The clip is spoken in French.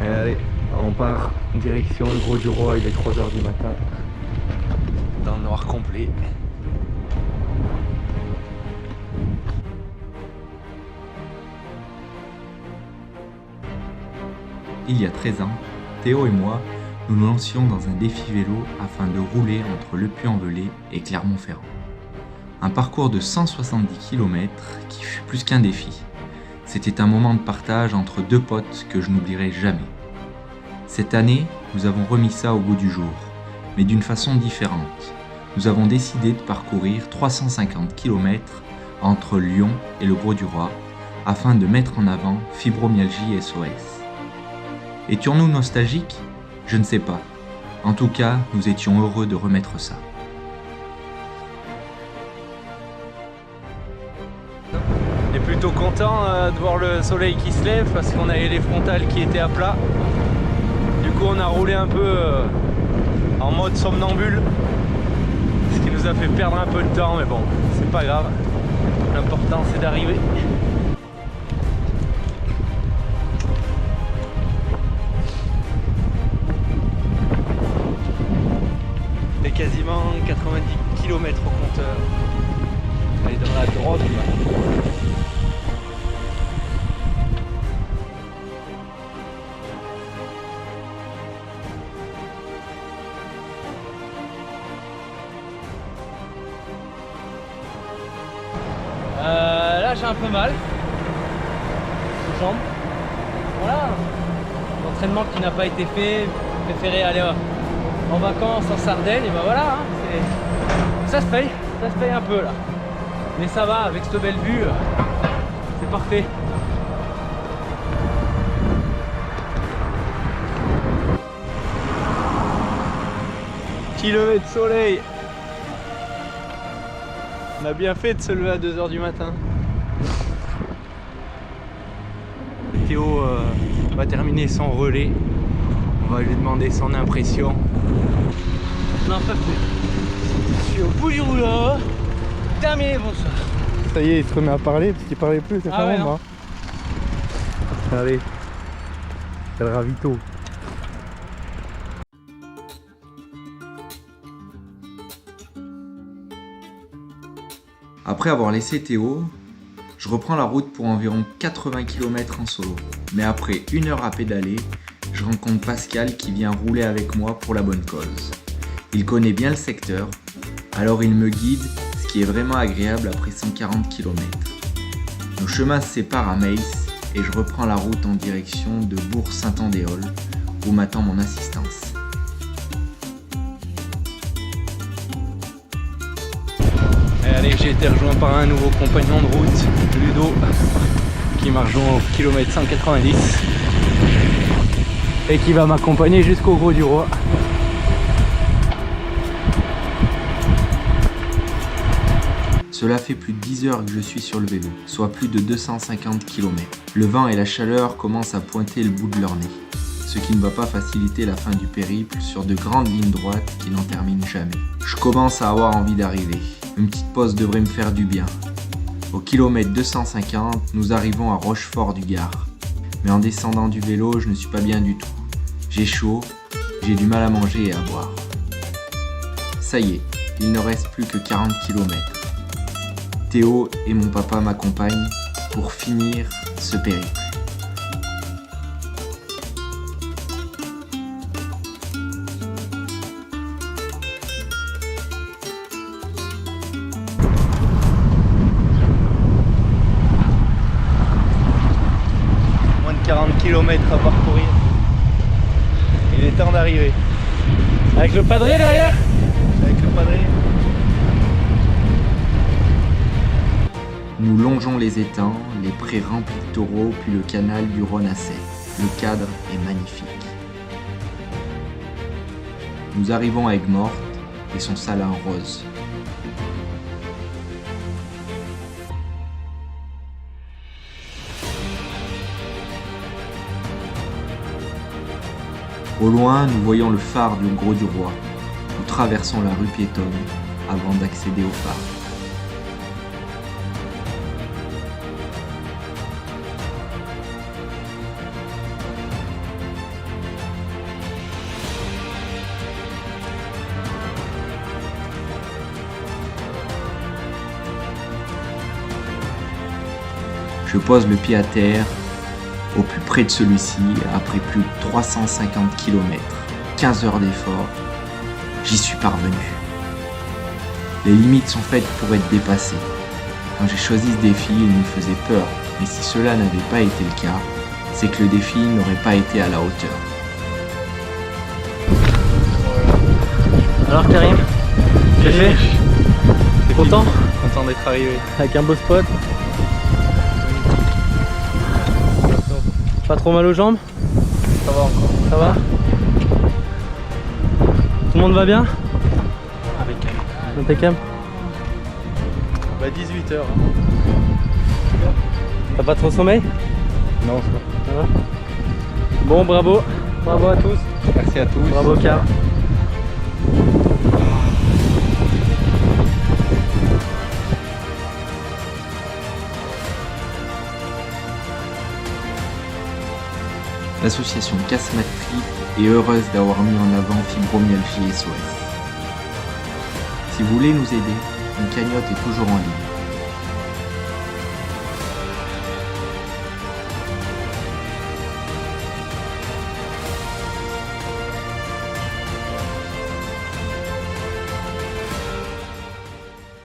Et allez, on part direction le Gros du Roi, il est 3h du matin. Dans le noir complet. Il y a 13 ans, Théo et moi, nous nous lancions dans un défi vélo afin de rouler entre Le Puy-en-Velay et Clermont-Ferrand. Un parcours de 170 km qui fut plus qu'un défi. C'était un moment de partage entre deux potes que je n'oublierai jamais. Cette année, nous avons remis ça au goût du jour, mais d'une façon différente. Nous avons décidé de parcourir 350 km entre Lyon et le Gros du Roi afin de mettre en avant Fibromyalgie SOS. Étions-nous nostalgiques ? Je ne sais pas. En tout cas, nous étions heureux de remettre ça. On est plutôt content de voir le soleil qui se lève parce qu'on avait les frontales qui étaient à plat. Du coup on a roulé un peu en mode somnambule, ce qui nous a fait perdre un peu de temps, mais bon, c'est pas grave. L'important c'est d'arriver. Et quasiment 90 km au compteur. Allez dans la drogue là. Là j'ai un peu mal aux jambes. Voilà, l'entraînement qui n'a pas été fait, préféré aller en vacances en Sardaigne, et ben voilà, hein, ça se paye un peu là. Mais ça va, avec cette belle vue, c'est parfait. Petit lever de soleil. On a bien fait de se lever à 2h du matin. Théo va terminer son relais. On va lui demander son impression. Non, pas plus. Je suis au bout du rouleau. Terminé, bonsoir. Ça y est, il se remet à parler parce qu'il parlait plus, c'est Ah ouais, moi. Allez, c'est le ravito. Après avoir laissé Théo, je reprends la route pour environ 80 km en solo. Mais après 1 heure à pédaler, je rencontre Pascal qui vient rouler avec moi pour la bonne cause. Il connaît bien le secteur, alors il me guide, ce qui est vraiment agréable après 140 km. Nos chemins se séparent à Meiss et je reprends la route en direction de Bourg-Saint-Andéol où m'attend mon assistance. Et allez, j'ai été rejoint par un nouveau compagnon de route, Ludo, qui m'a rejoint au kilomètre 190 et qui va m'accompagner jusqu'au Gros du Roi. Cela fait plus de 10 heures que je suis sur le vélo, soit plus de 250 km. Le vent et la chaleur commencent à pointer le bout de leur nez, ce qui ne va pas faciliter la fin du périple sur de grandes lignes droites qui n'en terminent jamais. Je commence à avoir envie d'arriver. Une petite pause devrait me faire du bien. Au kilomètre 250, nous arrivons à Rochefort-du-Gard. Mais en descendant du vélo, je ne suis pas bien du tout. J'ai chaud, j'ai du mal à manger et à boire. Ça y est, il ne reste plus que 40 km. Théo et mon papa m'accompagnent pour finir ce périple. Moins de 40 km à parcourir. Il est temps d'arriver. Avec le padré derrière ? Avec le padré. Nous longeons les étangs, les prés remplis de taureaux, puis le canal du Rhône à sec. Le cadre est magnifique. Nous arrivons à Aigues-Mortes et son salin rose. Au loin, nous voyons le phare du Gros du Roi. Nous traversons la rue piétonne avant d'accéder au phare. Je pose le pied à terre, au plus près de celui-ci, après plus de 350 km, 15 heures d'effort, j'y suis parvenu. Les limites sont faites pour être dépassées. Quand j'ai choisi ce défi, il me faisait peur, mais si cela n'avait pas été le cas, c'est que le défi n'aurait pas été à la hauteur. Alors Karim, tu as fait? T'es content? Content d'être arrivé. Avec un beau spot. Pas trop mal aux jambes? Ça va encore. Ça va? Tout le monde va bien? Impeccable. Bah 18h. T'as pas trop sommeil? Non, ça va. Ça va? Bon, bravo. Bravo à tous. Merci à tous. Bravo Car. L'association Casse-Mat Trip est heureuse d'avoir mis en avant Fibromyalgie SOS. Si vous voulez nous aider, une cagnotte est toujours en ligne.